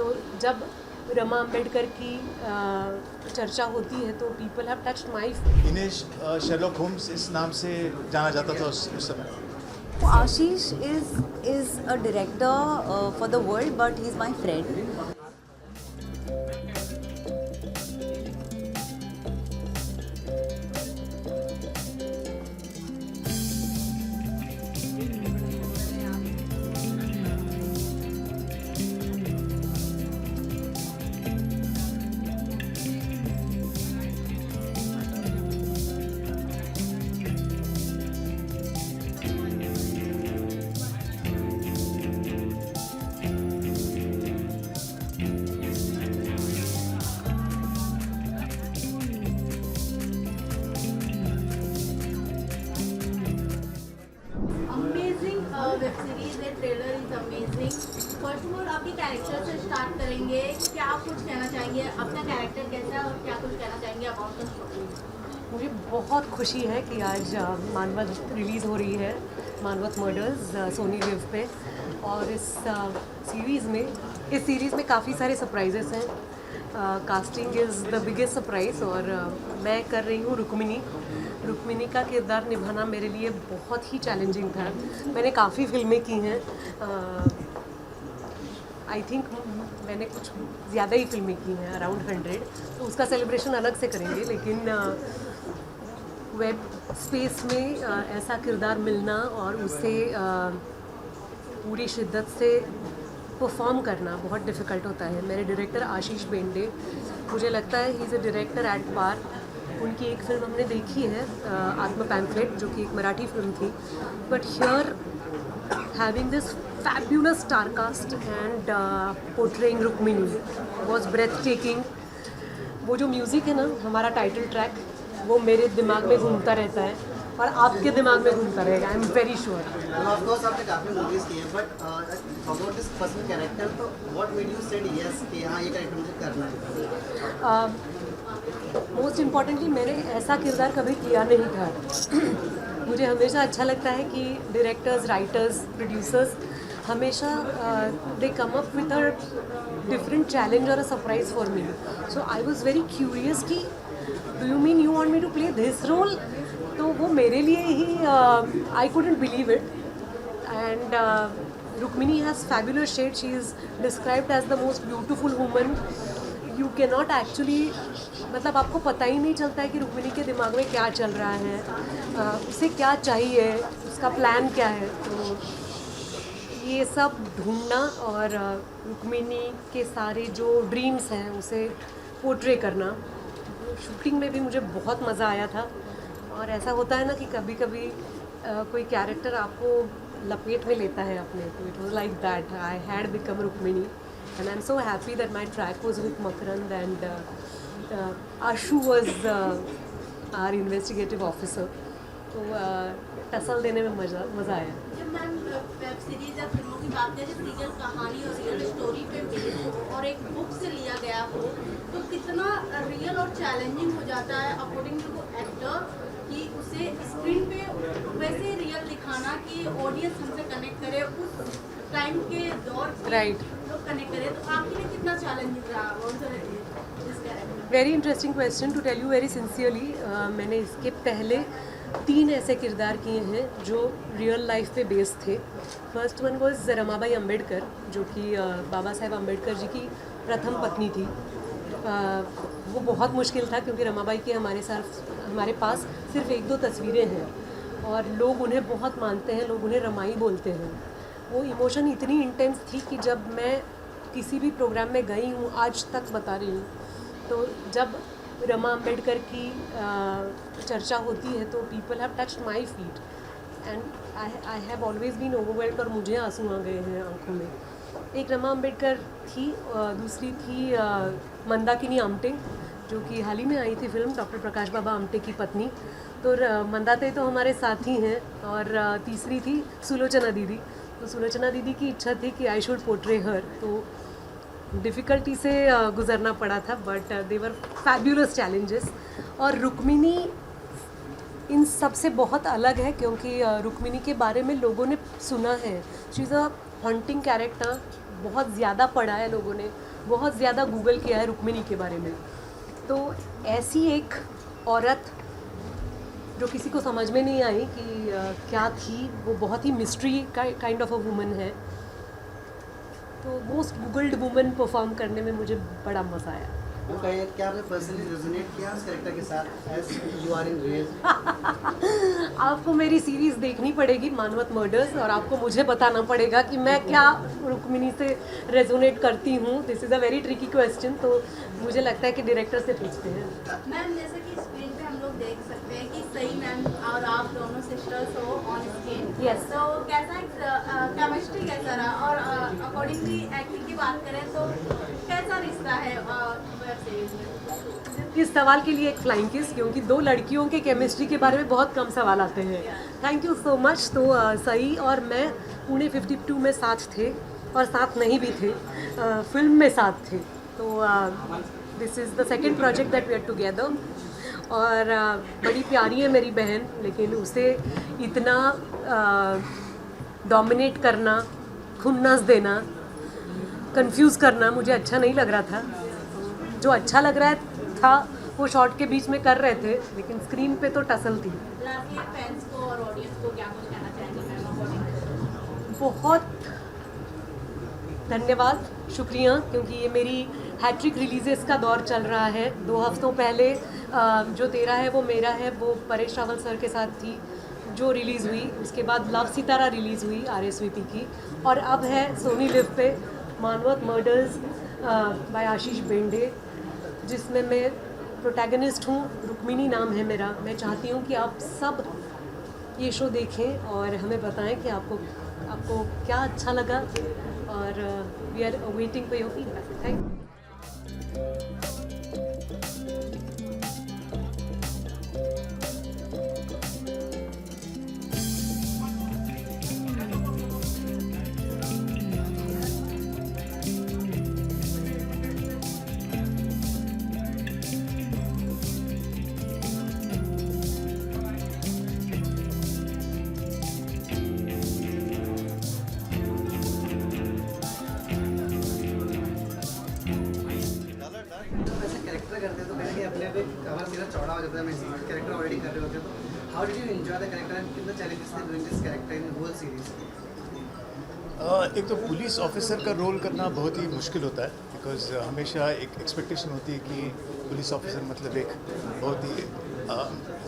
तो जब रमा अम्बेडकर की चर्चा होती है तो पीपल हैव टच्ड माई। इन्हें शेरलॉक होम्स इस नाम से जाना जाता था उस समय। Ashish is a director for the world, but he's my friend. Web series है, trailer is amazing. First of all आपके कैरेक्टर से स्टार्ट करेंगे, क्या कुछ कहना चाहेंगे, अपना कैरेक्टर कैसा है और क्या कुछ कहना चाहेंगे अबाउट द स्टोरी? मुझे बहुत खुशी है कि आज मानवत रिलीज़ हो रही है, मानवत मर्डर्स सोनी लिव पे। और इस सीरीज़ में काफ़ी सारे सरप्राइजेस हैं। Casting is the biggest surprise और मैं कर रही हूँ रुक्मिनी का किरदार निभाना मेरे लिए बहुत ही चैलेंजिंग था। मैंने काफ़ी फिल्में की हैं, आई थिंक मैंने कुछ ज़्यादा ही फिल्में की हैं, अराउंड 100, तो उसका सेलिब्रेशन अलग से करेंगे। लेकिन वेब स्पेस में ऐसा किरदार मिलना और उसे पूरी शिद्दत से परफॉर्म करना बहुत डिफ़िकल्ट होता है। मेरे डायरेक्टर आशीष बेंडे, मुझे लगता है he is a director at par. उनकी एक फिल्म हमने देखी है, आत्मा पैम्फलेट, जो कि एक मराठी फिल्म थी, but here having this fabulous star cast and portraying Rukmini was breathtaking. वो जो म्यूज़िक है ना, हमारा टाइटल ट्रैक, वो मेरे दिमाग में घूमता रहता है और आपके दिमाग में घूमता रहेगा, I am very sure. Of course आपने काफी मूवीज की हैं, but about this personal character, तो what made you said yes कि हाँ ये कैरेक्टर मुझे करना है? मोस्ट इम्पॉर्टेंटली मैंने ऐसा किरदार कभी किया नहीं था। मुझे हमेशा अच्छा लगता है कि डायरेक्टर्स, राइटर्स, प्रोड्यूसर्स हमेशा they come up with a different challenge और a surprise for me. So I was very curious कि do you mean you want me to play this role? तो वो मेरे लिए ही I couldn't believe it. And Rukmini has fabulous shade, she is described as the most beautiful woman. You can not actually, मतलब आपको पता ही नहीं चलता है कि रुक्मिनी के दिमाग में क्या चल रहा है, उसे क्या चाहिए, उसका प्लान क्या है। तो ये सब ढूंढना और रुक्मिनी के सारे जो ड्रीम्स हैं उसे पोर्ट्रे करना, शूटिंग में भी मुझे बहुत मज़ा आया था। और ऐसा होता है ना कि कभी कभी कोई कैरेक्टर आपको लपेट में लेता है अपने, तो it was like that I had become Rukmini and I am so happy that my track was with Makarand and Ashu was our investigative officer. तो टसल देने में मज़ा आया। जब मैम वेब सीरीज या फिल्मों की बात करें, जब रियल कहानी और रियल स्टोरी पे बेस्ड हो और एक बुक से लिया गया हो, तो कितना रियल और चैलेंजिंग हो जाता है अकॉर्डिंग टू एक्टर कि उसे स्क्रीन पे वैसे रियल दिखाना कि ऑडियंस हमसे कनेक्ट करे, उस टाइम के दौर राइट, लोग कनेक्ट करें। तो आपके लिए कितना चैलेंजिंग रहा very interesting question. To tell you very sincerely, मैंने इसके पहले 3 ऐसे किरदार किए हैं जो रियल लाइफ पे बेस्ड थे। First one was Ramabai Ambedkar, जो कि बाबा साहेब अम्बेडकर जी की प्रथम पत्नी थी। वो बहुत मुश्किल था क्योंकि रमाबाई की हमारे पास सिर्फ 1-2 तस्वीरें हैं और लोग उन्हें बहुत मानते हैं, लोग उन्हें रमाई बोलते हैं। वो इमोशन इतनी इंटेंस थी कि जब मैं किसी भी प्रोग्राम में गई हूँ, आज तक बता रही हूँ, तो जब रमा अम्बेडकर की चर्चा होती है तो people have touched my feet and I have always been overwhelmed और मुझे आंसू आ गए हैं आंखों में। एक रमा अम्बेडकर थी, दूसरी थी मंदाकिनी आमटे, जो कि हाल ही में आई थी फिल्म, डॉक्टर प्रकाश बाबा आमटे की पत्नी। तो मंदाते तो हमारे साथी हैं। और तीसरी थी सुलोचना दीदी। तो सुलोचना दीदी की इच्छा थी कि आई शुड पोर्ट्रे हर, तो डिफ़िकल्टी से गुज़रना पड़ा था, बट देवर फैब्यूलस चैलेंजेस। और रुक्मिनी इन सब से बहुत अलग है क्योंकि रुक्मिनी के बारे में लोगों ने सुना है। She is a haunting character, बहुत ज़्यादा पढ़ा है लोगों ने, बहुत ज़्यादा गूगल किया है रुक्मिणी के बारे में। तो ऐसी एक औरत जो किसी को समझ में नहीं आई कि क्या थी, वो बहुत ही mystery kind of a woman है। तो मोस्ट गूगल्ड वुमन परफॉर्म करने में मुझे बड़ा मज़ा आया। वो कहे क्या आपने पर्सनली रेजोनेट किया उस कैरेक्टर के साथ as you are in real? आपको मेरी सीरीज़ देखनी पड़ेगी मानवत मर्डर्स, और आपको मुझे बताना पड़ेगा कि मैं क्या रुक्मिणी से रेजोनेट करती हूँ। This is a very tricky question, तो मुझे लगता है कि डायरेक्टर से पूछते हैं। मैम जैसे कि स्क्रीन पे हम लोग देख सकते हैं कि सही मैम और आप दोनों सिस्टर्स हो ऑन स्क्रीन। Yes. तो कैसा केमिस्ट्री कैसा रहा, और अकॉर्डिंगली एक्टिंग की बात करें तो कैसा रिश्ता है वेब सीरीज में? इस सवाल के लिए एक फ्लाइंग किस, क्योंकि दो लड़कियों के केमिस्ट्री के बारे में बहुत कम सवाल आते हैं। Thank you so much. तो सही और मैं पुणे 52 में साथ थे, और साथ नहीं भी थे, फिल्म में साथ थे। तो this is the second project that we are together. और बड़ी प्यारी है मेरी बहन, लेकिन उसे इतना डोमिनेट करना, खुन्नस देना, कंफ्यूज करना मुझे अच्छा नहीं लग रहा था। जो अच्छा लग रहा था वो शॉर्ट के बीच में कर रहे थे, लेकिन स्क्रीन पे तो टसल थी। लास्टली फैंस को और ऑडियंस को क्या कुछ कहना चाहेंगे मैम अकॉर्डिंग? बहुत धन्यवाद, शुक्रिया, क्योंकि ये मेरी हैट्रिक रिलीजेस का दौर चल रहा है। 2 हफ्तों पहले जो तेरा है वो मेरा है, वो परेश रावल सर के साथ थी जो रिलीज़ हुई। उसके बाद लव सितारा रिलीज़ हुई RSVP की, और अब है सोनी लिव पे मानवत मर्डर्स बाय आशीष बेंडे, जिसमें मैं प्रोटैगनिस्ट हूँ। रुक्मिणी नाम है मेरा। मैं चाहती हूँ कि आप सब ये शो देखें और हमें बताएं कि आपको क्या अच्छा लगा, और we are waiting for your feedback. Thank you. वैसे कैरेक्टर करते हैं तो कहीं अपने पे हमारा सीधा चौड़ा हो जाता है। हम कैरेक्टर ऑलरेडी कर रहे होते हैं, तो how did you enjoy the character and कितना चैलेंजेस थे doing this character in whole series? एक तो पुलिस ऑफिसर का रोल करना बहुत ही मुश्किल होता है, बिकॉज हमेशा एक एक्सपेक्टेशन होती है कि पुलिस ऑफिसर मतलब एक बहुत ही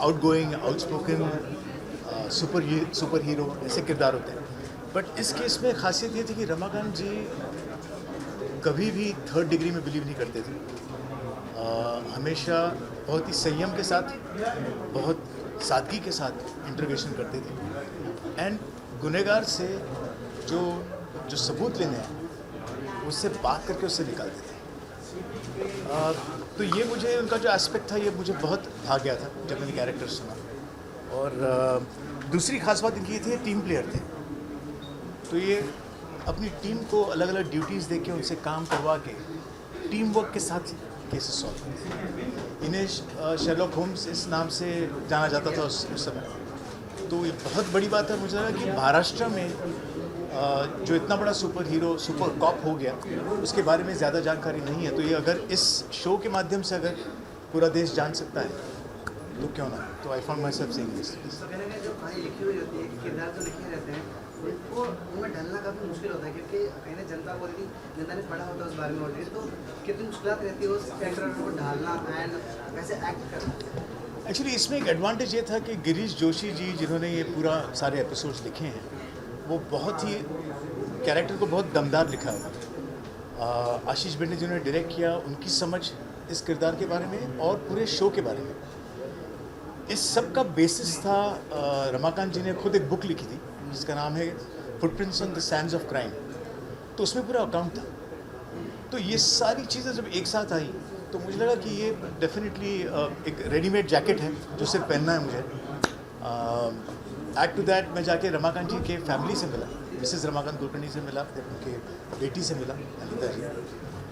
आउटगोइंग, आउटस्पोकन सुपर हीरो ऐसे किरदार होते हैं। बट इस केस में खासियत ये थी कि रमाकांत जी कभी भी थर्ड डिग्री में बिलीव नहीं करते थे। हमेशा बहुत ही संयम के साथ, बहुत सादगी के साथ इंटरोगेशन करते थे, एंड गुनहगार से जो सबूत लेने हैं उससे बात करके उससे निकालते थे। तो ये मुझे उनका जो एस्पेक्ट था ये मुझे बहुत भा गया था जब मैंने कैरेक्टर सुना। और दूसरी खास बात इनकी ये थी, टीम प्लेयर थे। तो ये अपनी टीम को अलग अलग ड्यूटीज़ दे के उनसे काम करवा के टीम वर्क के साथ केसेस सॉल्व करते। इन्हें शेरलॉक होम्स इस नाम से जाना जाता था उस समय। तो ये बहुत बड़ी बात है मुझे लगा कि महाराष्ट्र में जो इतना बड़ा सुपर कॉप हो गया, उसके बारे में ज़्यादा जानकारी नहीं है। तो ये अगर इस शो के माध्यम से अगर पूरा देश जान सकता है तो क्यों ना। तो I found my self saying this. तो कहने का जो कहानी लिखी हुई होती है, किरदार जो लिखे रहते हैं उनको उनमें ढलना काफ़ी मुश्किल होता है, क्योंकि कहीं ना जनता को ऑलरेडी जनता ने पढ़ा होता है उस बारे में ऑलरेडी। तो कितनी मुश्किलात रहती है उस कैरेक्टर को ढालना एंड वैसे एक्ट करना? एक्चुअली इसमें एक एडवांटेज ये था कि गिरीश जोशी जी जिन्होंने ये पूरा सारे एपिसोड्स लिखे हैं, वो बहुत ही कैरेक्टर को बहुत दमदार लिखा है। आशीष बेंडे जिन्होंने डायरेक्ट किया, उनकी समझ इस किरदार के बारे में और पूरे शो के बारे में, इस सब का बेसिस था। रमाकांत जी ने खुद एक बुक लिखी थी जिसका नाम है footprints on the Sands of crime. तो उसमें पूरा अकाउंट था। तो ये सारी चीज़ें जब एक साथ आई तो मुझे लगा कि ये डेफिनेटली एक रेडीमेड जैकेट है जो सिर्फ पहनना है मुझे। एड टू दैट मैं जाके रमाकांत जी के फैमिली से मिला, मिसेस रमाकांत कुलकर्णी से मिला, फिर उनके बेटी से मिला अनिता जी।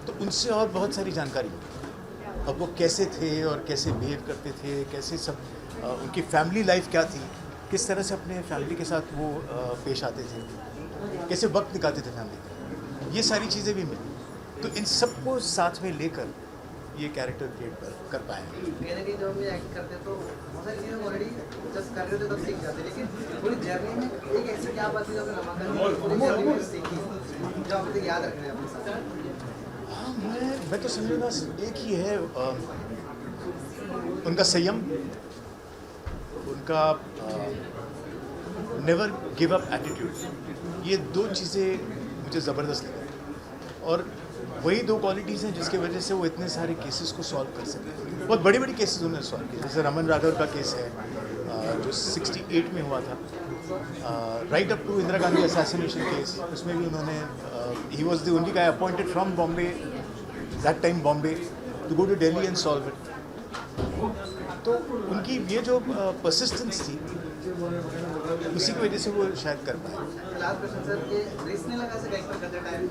तो उनसे और बहुत सारी जानकारी मिली। अब वो कैसे थे और कैसे बिहेव करते थे, कैसे सब उनकी फैमिली लाइफ क्या थी, किस तरह से अपने फैमिली के साथ वो पेश आते थे, कैसे वक्त निकालते थे फैमिली का। ये सारी चीज़ें भी मिली, तो इन सबको साथ में लेकर ये कैरेक्टर क्रिएट कर पाए हैं। कहीं ना कहीं जब हम एक्ट करते हैं तो बहुत सारी चीज़ें ऑलरेडी जब कर रहे थे तब सीख जाते हैं, लेकिन पूरी जर्नी में एक ऐसी क्या बात थी जो आपने रमाकांत पूरी जर्नी में सीखी जो आप मुझे याद रखना है अपने साथ? हाँ, मैं तो समझूंगा एक ही है, उनका संयम, उनका नेवर गिव अप एटीट्यूड, ये दो चीज़ें मुझे ज़बरदस्त लगी और वही दो क्वालिटीज़ हैं जिसकी वजह से वो इतने सारे केसेस को सॉल्व कर सके। बहुत बड़ी बड़ी केसेस उन्होंने सॉल्व किए, जैसे रमन राघव का केस है जो 68 में हुआ था, right up to Indira Gandhi assassination case, उसमें भी उन्होंने he was the only guy appointed from Bombay, that time Bombay, to go to Delhi and solve it. तो उनकी ये जो परसिस्टेंस थी उसी की वजह से वो शायद कर पाए। लास्ट क्वेश्चन सर, ये रेस नहीं लगा ऐसे कैरेक्टर करते टाइम,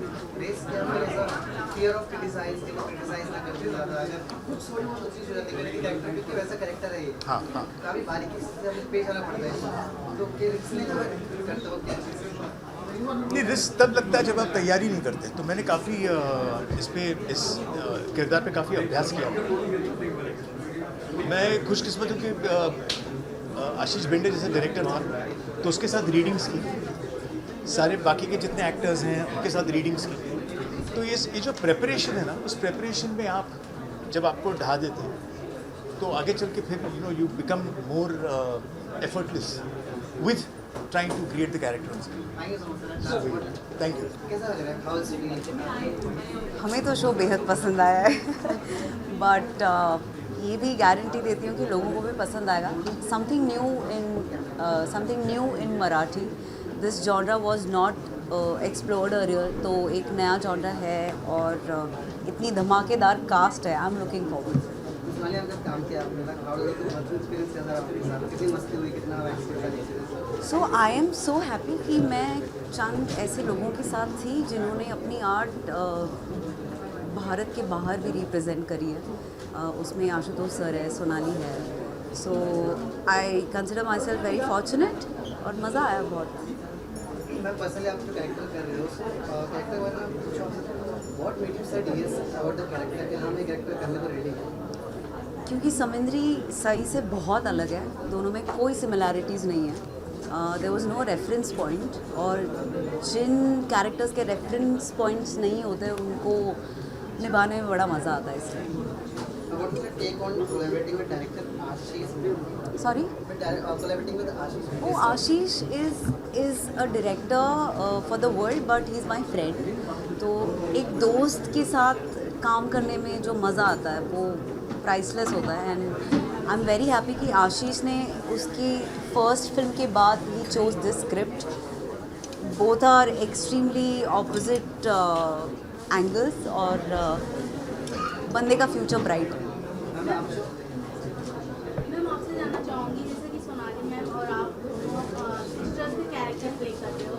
रेस क्या है ऐसा फियर ऑफ क्रिटिसाइज कि क्रिटिसाइज ना करते ज़्यादा, अगर कुछ थोड़ी बहुत चीज़ हो जाती है मेरे कैरेक्टर क्योंकि वैसा कैरेक्टर है ये, हाँ हाँ, काफ़ी बारीकी से हमें पेश आना पड़ता है, तो ये रिस्क नहीं लगा करते वक्त क्या? नहीं, रिस्क तब लगता है जब आप तैयारी नहीं करते। तो मैंने काफ़ी इस किरदार पे काफ़ी अभ्यास किया। मैं खुशकिस्मत हूँ कि आशीष बेंडे जैसे डायरेक्टर था तो उसके साथ रीडिंग्स की, सारे बाकी के जितने एक्टर्स हैं उनके साथ रीडिंग्स की। तो ये जो प्रेपरेशन है ना, उस प्रेपरेशन में आप जब आपको ढा देते हैं तो आगे चल के फिर you become more effortless with trying to create the characters. Thank you so much sir. Thank you. कैसा लग रहा है, हाउ इज फीलिंग? हमें तो शो बेहद पसंद आया है बट ये भी गारंटी देती हूँ कि लोगों को भी पसंद आएगा। Something new in Marathi, this genre was not explored earlier, तो एक नया जॉनरा है और इतनी धमाकेदार कास्ट है। I am looking forward. Sonali आपने काम किया, आपने कहा हाउ इज द एक्सपीरियंस कैसा रहा आपके साथ, कितनी मस्ती हुई, कितना experience? So I am so happy कि मैं चंद ऐसे लोगों के साथ थी जिन्होंने अपनी आर्ट भारत के बाहर भी रिप्रेजेंट करी है। उसमें आशुतोष सर है, सोनाली है, so I consider myself very fortunate और मज़ा आया बहुत। मैं पर्सनली आप जो कैरेक्टर कर रहे हो कैरेक्टर वाला what made you said yes about the character कि हम ये कैरेक्टर करने को रेडी हैं? क्योंकि समिंद्री सई से बहुत अलग है, दोनों में कोई सिमिलैरिटीज़ नहीं है। There was no reference point, और जिन कैरेक्टर्स के रेफरेंस पॉइंट्स नहीं होते उनको निभाने में बड़ा मज़ा आता है। इसलिए What was your take on collaborating with director Ashish? Sorry, Collaborating with Ashish? Oh, Ashish is a director for the world, but he is my friend. तो एक दोस्त के साथ काम करने में जो मज़ा आता है वो प्राइसलेस होता है। And I am very happy कि आशीष ने उसकी फर्स्ट फिल्म के बाद ही chose this script. Both are extremely opposite angles और बंदे का फ्यूचर ब्राइट है। मैम आपसे जानना चाहूँगी, जैसे कि सोनाली मैम और आप दोनों सिस्टर्स के कैरेक्टर प्ले करते हो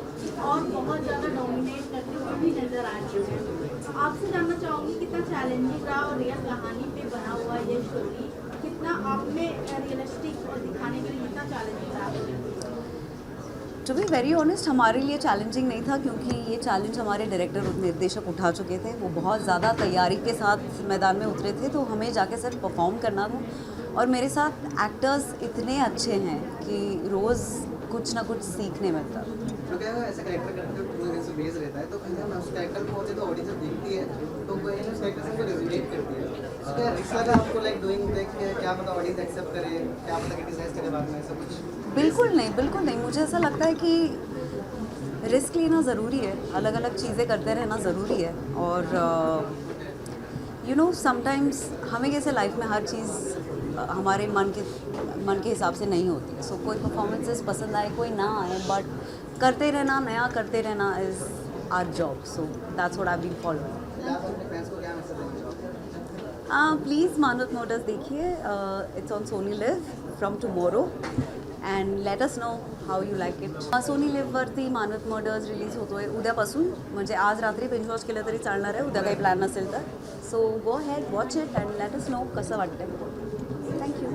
और बहुत ज़्यादा डोमिनेट करते हुए भी नज़र आ रही है। आपसे जानना चाहूँगी कितना चैलेंजिंग रहा और रियल कहानी पे बना हुआ ये स्टोरी कितना आप में रियलिस्टिक और दिखाने के लिए कितना चैलेंजिंग रहा? टू बी वेरी ऑनेस्ट, हमारे लिए चैलेंजिंग नहीं था क्योंकि ये चैलेंज हमारे डायरेक्टर और निर्देशक उठा चुके थे। वो बहुत ज़्यादा तैयारी के साथ मैदान में उतरे थे, तो हमें जाके सिर्फ परफॉर्म करना था। और मेरे साथ एक्टर्स इतने अच्छे हैं कि रोज़ कुछ ना कुछ सीखने मिलता। तो क्या ऐसा कैरेक्टर करते हो पूरे दिन से बेस रहता है, तो कहीं ना उस कैरेक्टर को होते तो ऑडियंस देखती है तो कोई उस कैरेक्टर से रेजोनेट करती है। तो क्या रिस्क लगा आपको लाइक डूइंग देख के, क्या पता ऑडियंस एक्सेप्ट करे, क्या पता क्रिटिसाइज करे बाद में, ऐसा कुछ? बिल्कुल नहीं, बिल्कुल नहीं। मुझे ऐसा लगता है कि रिस्क लेना ज़रूरी है, अलग अलग चीज़ें करते रहना ज़रूरी है। और यू नो समटाइम्स हमें कैसे लाइफ में हर चीज़ हमारे मन के हिसाब से नहीं होती है। सो कोई परफॉर्मेंसेस पसंद आए, कोई ना आए, बट करते रहना, नया करते रहना is our job. So that's what I been following. आप अपने फैंस को क्या मैसेज देना चाहोगे? प्लीज़ मानव मोटर्स देखिए, it's on Sony LIV from tomorrow and let us know how you like it. Sony लिव्हवरती मानव मर्डर्स रिलीज होतो आहे उद्यापासून. म्हणजे आज रात्री बिंज वॉच केलं तरी चालणार आहे, उद्या काही प्लॅन नसेल तर. So go ahead, watch it and let us know कसं वाटतं. Thank you.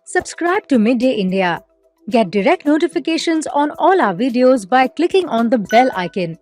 Subscribe to Midday India. Get direct notifications on all our videos by clicking on the bell icon.